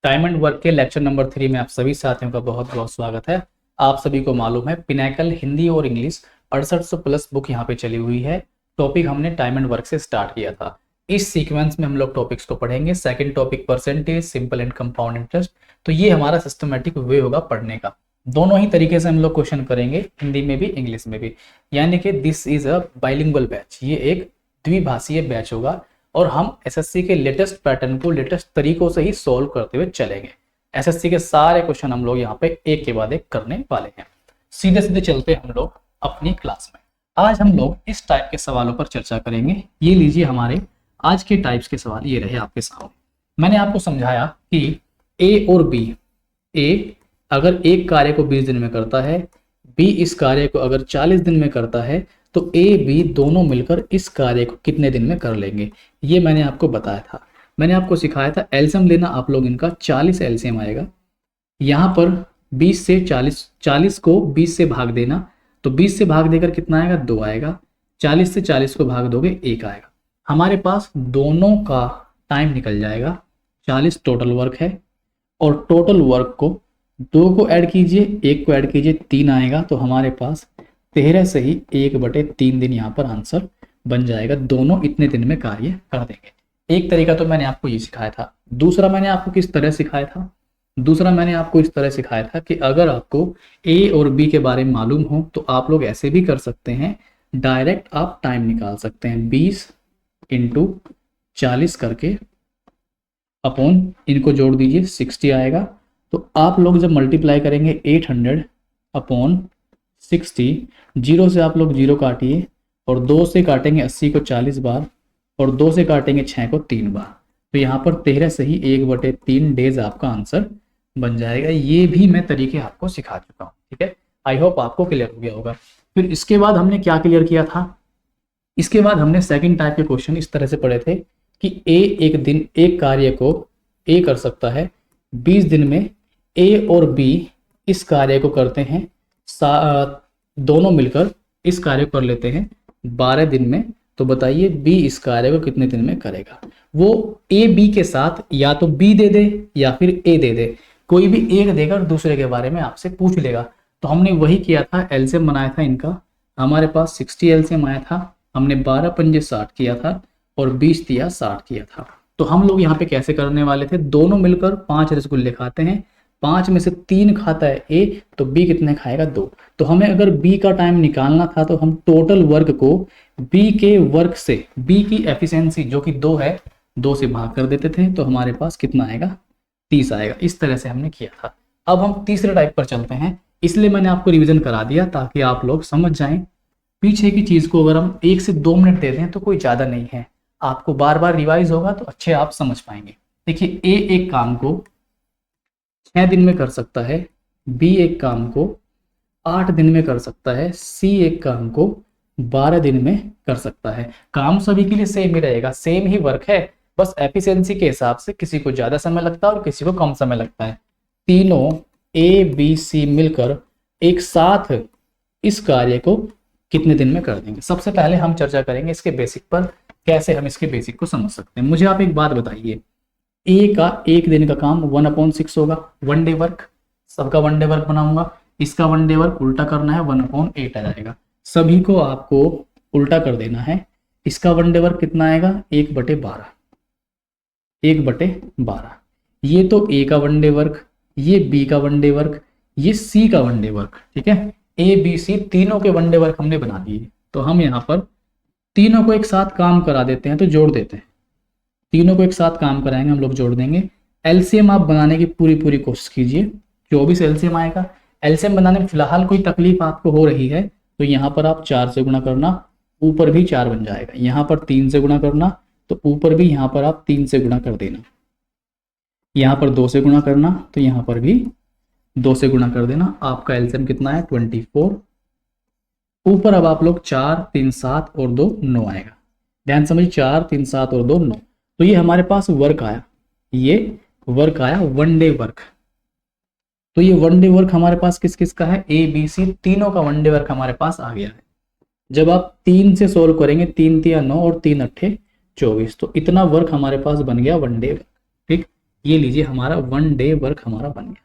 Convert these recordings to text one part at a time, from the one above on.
Time and work के lecture number 3 में आप सभी साथियों का बहुत बहुत स्वागत है। आप सभी को मालूम है पिनैकल हिंदी और इंग्लिश 6800 प्लस बुक यहाँ पे चली हुई है। टॉपिक हमने टाइम एंड वर्क से स्टार्ट किया था। इस सीक्वेंस में हम लोग टॉपिक्स को पढ़ेंगे। Second topic percentage, simple and compound interest. तो ये हमारा सिस्टमेटिक वे होगा पढ़ने का। दोनों ही तरीके से हम लोग क्वेश्चन करेंगे, हिंदी में भी इंग्लिश में भी। यानी कि this is a bilingual batch, ये एक द्विभाषीय बैच होगा और हम एसएससी के लेटेस्ट पैटर्न को लेटेस्ट तरीकों से ही सॉल्व करते हुए चलेंगे। एसएससी के सारे क्वेश्चन हम लोग यहाँ पे एक के बाद एक करने वाले हैं। सीधे सीधे चलते हम लोग अपनी क्लास में। आज हम लोग इस टाइप के सवालों पर चर्चा करेंगे। ये लीजिए हमारे आज के टाइप्स के सवाल ये रहे आपके सामने। मैंने आपको समझाया कि ए और बी, ए अगर एक कार्य को 20 दिन में करता है, बी इस कार्य को अगर 40 दिन में करता है, तो ए बी दोनों मिलकर इस कार्य को कितने दिन में कर लेंगे, ये मैंने आपको बताया था। मैंने आपको सिखाया था एलसीएम लेना आप लोग इनका 40 एलसीएम आएगा। यहाँ पर 20 से 40 को 20 से भाग देना, तो 20 से भाग देकर कितना आएगा, 2 आएगा। 40 से 40 को भाग दोगे 1 आएगा। हमारे पास दोनों का टाइम निकल जाएगा। 40 टोटल वर्क है और टोटल वर्क को 2 को ऐड कीजिए, 1 को ऐड कीजिए, 3 आएगा। तो हमारे पास 13 से ही 1/3 दिन यहाँ पर आंसर बन जाएगा। दोनों इतने दिन में कार्य कर देंगे। एक तरीका तो मैंने आपको ये सिखाया था। दूसरा मैंने आपको किस तरह सिखाया था? दूसरा मैंने आपको इस तरह सिखाया था कि अगर आपको ए और बी के बारे में मालूम हो तो आप लोग ऐसे भी कर सकते हैं, डायरेक्ट आप टाइम निकाल सकते हैं। 20 × 40 करके अपॉन इनको जोड़ दीजिए, 60 आएगा। तो आप लोग जब मल्टीप्लाई करेंगे 800/60, 0 से आप लोग 0 काटिए और 2 से काटेंगे 80 को 40 बार और 2 से काटेंगे 6 को 3 बार। तो यहाँ पर 13 से ही 1/3 डेज आपका आंसर बन जाएगा। ये भी मैं तरीके आपको सिखा चुका हूँ, ठीक है। आई होप आपको क्लियर हो गया होगा। फिर इसके बाद हमने क्या क्लियर किया था? इसके बाद हमने सेकंड टाइप के क्वेश्चन इस तरह से पढ़े थे कि ए एक दिन एक कार्य को ए कर सकता है 20 दिन में, ए और बी इस कार्य को करते हैं, दोनों मिलकर इस कार्य को कर लेते हैं 12 दिन में। तो बताइए बी इस कार्य को कितने दिन में करेगा? वो ए बी के साथ या तो बी दे दे या फिर ए दे दे, कोई भी एक देकर दूसरे के बारे में आपसे पूछ लेगा। तो हमने वही किया था, एलसीएम बनाया था इनका। हमारे पास 60 एलसीएम आया था। हमने 12 पंजे 60 किया था और 20 दिया 60 किया था। तो हम लोग यहाँ पे कैसे करने वाले थे, दोनों मिलकर 5 रसगुल्ले खाते हैं, 5 में से 3 खाता है ए, तो बी कितने खाएगा, 2। तो हमें अगर बी का टाइम निकालना था तो हम टोटल वर्क को बी के वर्क से, बी की एफिशिएंसी जो कि 2 है, 2 से भाग कर देते थे। तो हमारे पास कितना आएगा, 30 आएगा। इस तरह से हमने किया था। अब हम तीसरे टाइप पर चलते हैं। इसलिए मैंने आपको रिविजन करा दिया ताकि आप लोग समझ जाएं। पीछे की चीज को अगर हम 1 से 2 मिनट दे दें तो कोई ज्यादा नहीं है, आपको बार बार रिवाइज होगा तो अच्छे आप समझ पाएंगे। देखिए, ए एक काम को 6 दिन में कर सकता है, बी एक काम को 8 दिन में कर सकता है, सी एक काम को 12 दिन में कर सकता है। काम सभी के लिए सेम ही रहेगा, सेम ही वर्क है, बस एफिशिएंसी के हिसाब से किसी को ज्यादा समय लगता है और किसी को कम समय लगता है। तीनों ए बी सी मिलकर एक साथ इस कार्य को कितने दिन में कर देंगे। सबसे पहले हम चर्चा करेंगे इसके बेसिक पर, कैसे हम इसके बेसिक को समझ सकते हैं। मुझे आप एक बात बताइए, ए का एक दिन का काम 1/6 होगा, 1 डे वर्क। सबका 1 डे वर्क बनाऊंगा, इसका 1 डे वर्क उल्टा करना है, 1/8 आ जाएगा। सभी को आपको उल्टा कर देना है। इसका 1 डे वर्क कितना आएगा, 1/12, 1/12। ये तो ए का 1 डे वर्क, ये बी का 1 डे वर्क, ये सी का 1 डे वर्क, ठीक है। ए बी सी तीनों के 1 डे वर्क हमने बना दिए। तो हम यहाँ पर तीनों को एक साथ काम करा देते हैं, तो जोड़ देते हैं। तीनों को एक साथ काम कराएंगे हम लोग, जोड़ देंगे। एलसीएम आप बनाने की पूरी कोशिश कीजिए, 24 एलसीएम आएगा। एलसीएम बनाने में फिलहाल कोई तकलीफ आपको हो रही है तो यहाँ पर आप 4 से गुणा करना, ऊपर भी 4 बन जाएगा। यहाँ पर 3 से गुणा करना, तो ऊपर भी यहाँ पर आप 3 से गुणा कर देना। यहाँ पर 2 से गुणा करना, तो यहाँ पर भी 2 से गुणा कर देना। आपका एलसीएम कितना है, 24। ऊपर अब आप लोग 4 3 7 और 2 9 आएगा। ध्यान समझिए, 4 3 7 और 2 9। तो ये हमारे पास वर्क आया, ये वर्क आया 1 डे वर्क। तो ये 1 डे वर्क हमारे पास किस किस का है, ए बी सी तीनों का 1 डे वर्क हमारे पास आ गया है। जब आप 3 से सोल्व करेंगे, 3 3 9 और 3 8 24, तो इतना वर्क हमारे पास बन गया 1 डे वर्क, ठीक। ये लीजिए हमारा 1 डे वर्क हमारा बन गया।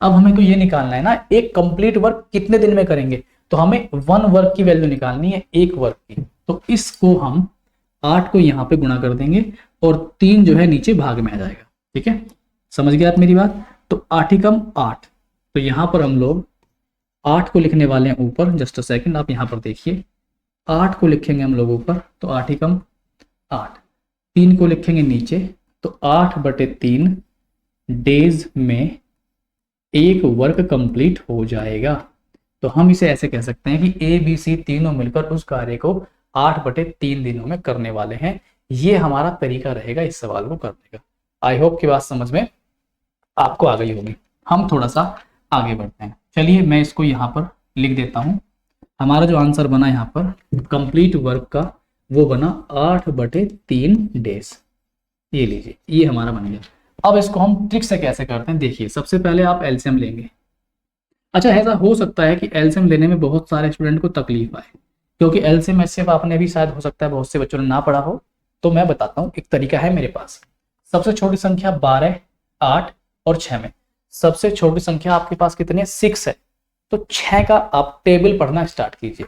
अब हमें तो ये निकालना है ना एक कंप्लीट वर्क कितने दिन में करेंगे, तो हमें 1 वर्क की वैल्यू निकालनी है, एक वर्क की। तो इसको हम 8 को यहाँ पे गुणा कर देंगे और 3 जो है नीचे भाग में आ जाएगा। ठीक है, समझ गए आप मेरी बात। तो 8 ही कम 8, तो यहाँ पर हम लोग 8 को लिखने वाले हैं ऊपर। जस्ट अ सेकंड, आप यहाँ पर देखिए 8 को लिखेंगे हम लोग ऊपर, तो 8 ही कम 8, 3 को लिखेंगे नीचे, तो 8/3 डेज में एक वर्क कंप्लीट हो जाएगा। तो हम इसे ऐसे कह सकते हैं कि ए बी सी तीनों मिलकर उस कार्य को 8/3 दिनों में करने वाले हैं। ये हमारा तरीका रहेगा इस सवाल को करने का। आई होप की बात समझ में आपको आ गई होगी। हम थोड़ा सा आगे बढ़ते हैं, चलिए मैं इसको यहाँ पर लिख देता हूँ। हमारा जो आंसर बना यहाँ पर कंप्लीट वर्क का, वो बना 8/3 डेज। ये लीजिए, ये हमारा बन गया। अब इसको हम ट्रिक से कैसे करते हैं, देखिए सबसे पहले आप एलसीएम लेंगे। अच्छा, ऐसा हो सकता है कि एलसीएम लेने में बहुत सारे स्टूडेंट को तकलीफ आए, क्योंकि एलसीएम एचसीएफ आपने भी शायद हो सकता है बहुत से बच्चों ने ना पढ़ा हो। तो मैं बताता हूँ, एक तरीका है मेरे पास। सबसे छोटी संख्या 12, 8 और 6 में सबसे छोटी संख्या आपके पास कितनी है, 6 है। तो 6 का आप टेबल पढ़ना स्टार्ट कीजिए।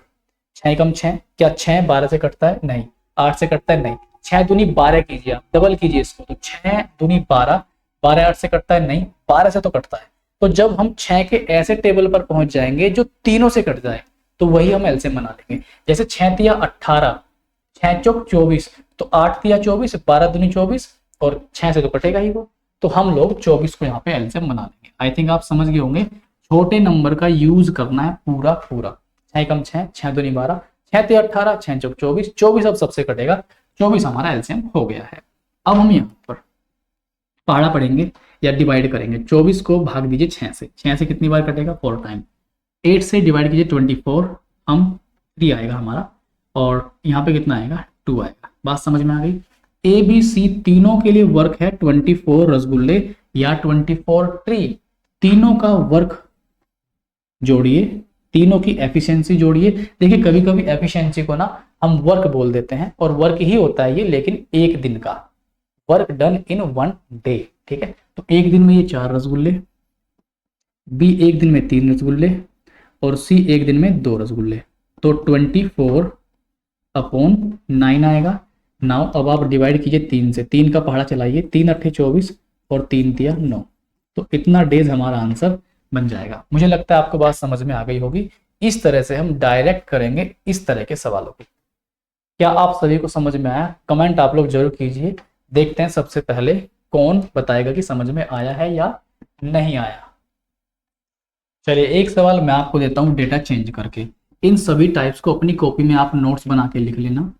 6 कम 6, क्या 6 12 से कटता है, नहीं। 8 से कटता है, नहीं। 6 दूनी 12 कीजिए, आप डबल कीजिए इसको, तो 6 दूनी 12, 12 8 से कटता है, नहीं। 12 से तो कटता है। तो जब हम 6 के ऐसे टेबल पर पहुंच जाएंगे जो तीनों से कट जाए, तो वही हम एलसीएम बना लेंगे। जैसे 6 तिया 18, 6 चौक 24, तो 8 तिया 24, 12 दूनी 24, और 6 से तो कटेगा ही वो। तो हम लोग 24 को यहाँ पे एलसीएम बना लेंगे। आई थिंक आप समझ गए होंगे, छोटे नंबर का यूज करना है पूरा पूरा। 6 कम 6, 6 दूनी 12, 6 तिया 18, 6 चौक 24, 24 अब सबसे कटेगा, 24 हमारा एलसीएम हो गया है। अब हम यहाँ पर पहाड़ा पढ़ेंगे या डिवाइड करेंगे। 24 को भाग दीजिए 6 से, 6 से कितनी बार कटेगा, 4 टाइम। 8 से डिवाइड कीजिए 24, हम 3 आएगा हमारा, और यहाँ पे कितना आएगा, 2 आएगा। बात समझ में आ गई। ए बी सी तीनों के लिए वर्क है 24 रसगुल्ले या 24 ट्री। तीनों का वर्क जोड़िए, तीनों की एफिशिएंसी जोड़िए। देखिए कभी कभी एफिशिएंसी को ना हम वर्क बोल देते हैं, और वर्क ही होता है ये, लेकिन एक दिन का वर्क डन इन 1 डे। ठीक है, तो एक दिन में ये 4 रसगुल्ले, बी एक दिन में 3 रसगुल्ले, और सी एक दिन में 2 रसगुल्ले। तो 24/9 आएगा। नाउ अब आप डिवाइड कीजिए 3 से, 3 का पहाड़ा चलाइए, 3 अट्ठे 24 और 3 तिया 9, तो इतना डेज हमारा आंसर बन जाएगा। मुझे लगता है आपको बात समझ में आ गई होगी। इस तरह से हम डायरेक्ट करेंगे इस तरह के सवालों को। क्या आप सभी को समझ में आया? कमेंट आप लोग जरूर कीजिए। देखते हैं सबसे पहले कौन बताएगा कि समझ में आया है या नहीं आया। चलिए एक सवाल मैं आपको देता हूं डेटा चेंज करके। इन सभी टाइप्स को अपनी कॉपी में आप नोट्स बना के लिख लेना।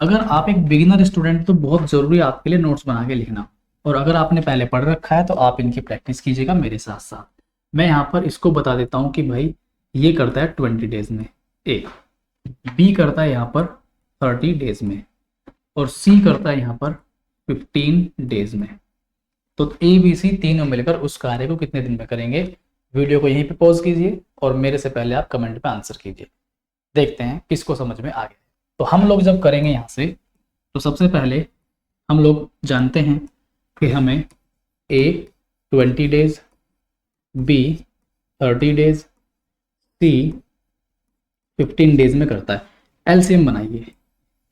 अगर आप एक बिगिनर स्टूडेंट, तो बहुत जरूरी है आपके लिए नोट्स बना के लिखना, और अगर आपने पहले पढ़ रखा है तो आप इनकी प्रैक्टिस कीजिएगा मेरे साथ साथ। मैं यहाँ पर इसको बता देता हूँ कि भाई ये करता है 20 डेज में, ए बी करता है यहाँ पर 30 डेज में, और सी करता है यहाँ पर 15 डेज में। तो ए बी सी तीनों मिलकर उस कार्य को कितने दिन में करेंगे। वीडियो को यहीं पे पॉज कीजिए और मेरे से पहले आप कमेंट पे आंसर कीजिए। देखते हैं किसको समझ में आ गया। तो हम लोग जब करेंगे यहाँ से, तो सबसे पहले हम लोग जानते हैं कि हमें ए 20 डेज, बी 30 डेज, सी 15 डेज में करता है। एलसीएम बनाइए।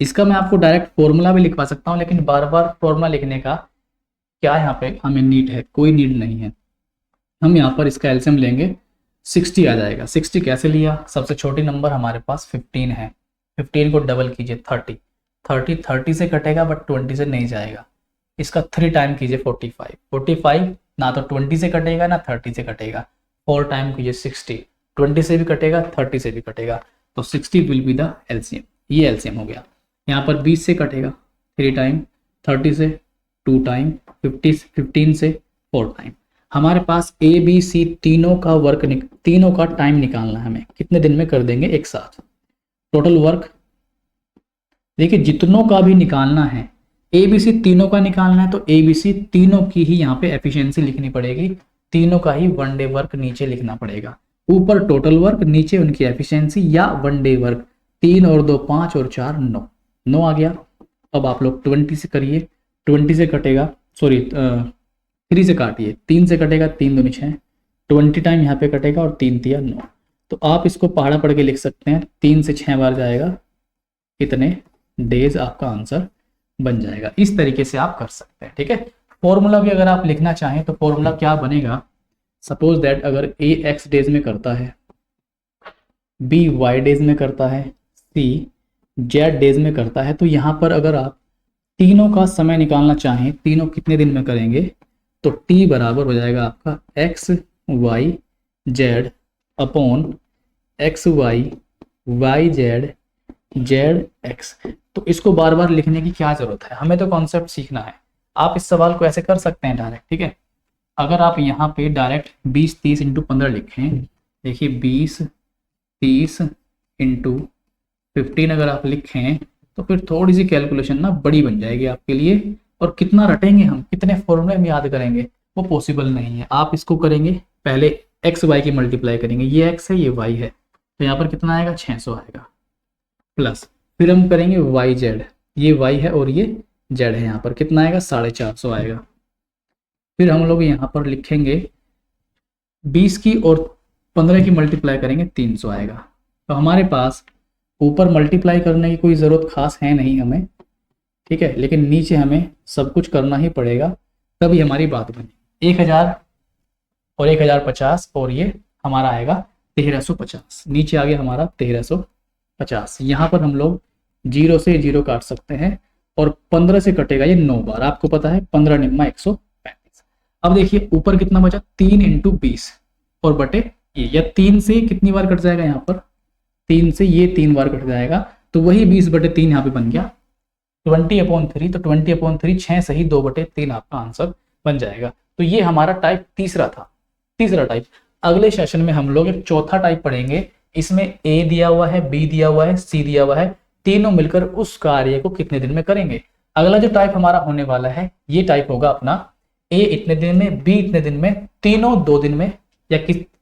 इसका मैं आपको डायरेक्ट फॉर्मूला भी लिखवा सकता हूँ, लेकिन बार बार फॉर्मूला लिखने का क्या यहाँ पे हमें नीड है, कोई नीड नहीं है। हम यहाँ पर इसका एलसीएम लेंगे, 60 आ जाएगा। 60 कैसे लिया, सबसे छोटी नंबर हमारे पास 15 है, 15 को डबल कीजिए 30, 30 से कटेगा बट 20 से नहीं जाएगा। इसका 3 टाइम कीजिए 45, 45 ना तो 20 से कटेगा ना 30 से कटेगा। 4 टाइम कीजिए 60, 20 से भी कटेगा 30 से भी कटेगा, तो 60 विल बी द एलसीएम। ये एलसीएम हो गया। यहाँ पर 20 से कटेगा 3 टाइम, 30 से 2 टाइम, 15 से 4 टाइम। हमारे पास ए बी सी तीनों का वर्क तीनों का टाइम निकालना है हमें, कितने दिन में कर देंगे एक साथ। टोटल वर्क देखिए जितनों का भी निकालना है, ए बी सी तीनों का निकालना है, तो ए बी सी तीनों की ही यहाँ पे एफिशिएंसी लिखनी पड़ेगी। तीनों का ही 1 डे वर्क नीचे लिखना पड़ेगा। ऊपर टोटल वर्क, नीचे उनकी एफिशिएंसी या 1 डे वर्क। 3 और 2 5 और 4 9, 9 आ गया। अब आप लोग 20 से करिए, 20 से कटेगा, सॉरी 3 से काटिए, 3 से कटेगा 3 दूनी 6, 20 टाइम यहाँ पे कटेगा और 3 तिया 9। तो आप इसको पहाड़ा पढ़ के लिख सकते हैं, 3 से 6 बार जाएगा, कितने डेज आपका आंसर बन जाएगा। इस तरीके से आप कर सकते हैं, ठीक है। फॉर्मूला भी अगर आप लिखना चाहें तो फॉर्मूला क्या बनेगा, सपोज दैट अगर ए एक्स डेज में करता है, बी वाई डेज में करता है, सी जेड डेज में करता है, तो यहाँ पर अगर आप तीनों का समय निकालना चाहें, तीनों कितने दिन में करेंगे, तो टी बराबर हो जाएगा आपका X Y Z upon X Y Y Z Z X. तो इसको बार बार लिखने की क्या जरूरत है, हमें तो कॉन्सेप्ट सीखना है। आप इस सवाल को ऐसे कर सकते हैं डायरेक्ट, ठीक है। अगर आप यहाँ पे डायरेक्ट 20 30 इंटू 15 लिखें, देखिए 20 30 इंटू 15 अगर आप लिखें तो फिर थोड़ी सी कैलकुलेशन ना बड़ी बन जाएगी आपके लिए, और कितना रटेंगे हम, कितने फॉर्मूले हम याद करेंगे, वो पॉसिबल नहीं है। आप इसको करेंगे, पहले एक्स वाई की मल्टीप्लाई करेंगे, ये एक्स है ये वाई है, तो यहाँ पर कितना आएगा 600 आएगा, प्लस फिर हम करेंगे वाई जेड, ये वाई है और ये जेड है, यहाँ पर कितना आएगा 450 आएगा। फिर हम लोग यहाँ पर लिखेंगे 20 की और 15 की मल्टीप्लाई करेंगे 300 आएगा। तो हमारे पास ऊपर मल्टीप्लाई करने की कोई ज़रूरत खास है नहीं हमें, ठीक है, लेकिन नीचे हमें सब कुछ करना ही पड़ेगा, तभी हमारी बात बनी। 1000 और 1050 और ये हमारा आएगा 1350, नीचे आ गया हमारा 1350। यहाँ पर हम लोग 0 से 0 काट सकते हैं और 15 से कटेगा ये 9 बार, आपको पता है 15 निम्मा 135। अब देखिए ऊपर कितना बचा, 3 इंटू 20 और बटे ये, या 3 से कितनी बार कट जाएगा, यहाँ पर 3 से ये 3 बार कट जाएगा, तो वही 20/3 यहाँ पे बन गया 20/3। तो 20/3 6 सही 2/3 आपका आंसर बन जाएगा। तो ये हमारा टाइप तीसरा था, तीसरा टाइप। अगले सेशन में हम लोग एक चौथा टाइप पढ़ेंगे, इसमें ए दिया हुआ है, बी दिया हुआ है, सी दिया हुआ है, तीनों मिलकर उस कार्य को कितने दिन में करेंगे। अगला जो टाइप हमारा होने वाला है, ये टाइप होगा अपना ए इतने दिन में, बी इतने दिन में, तीनों 2 दिन में, या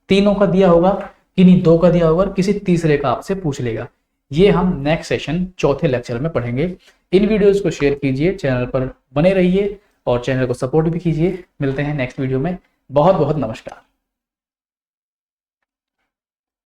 तीनों का दिया होगा कि नहीं 2 का दिया होगा, और किसी तीसरे का आपसे पूछ लेगा। ये हम नेक्स्ट सेशन चौथे लेक्चर में पढ़ेंगे। इन वीडियोस को शेयर कीजिए, चैनल पर बने रहिए और चैनल को सपोर्ट भी कीजिए। मिलते हैं नेक्स्ट वीडियो में, बहुत बहुत नमस्कार।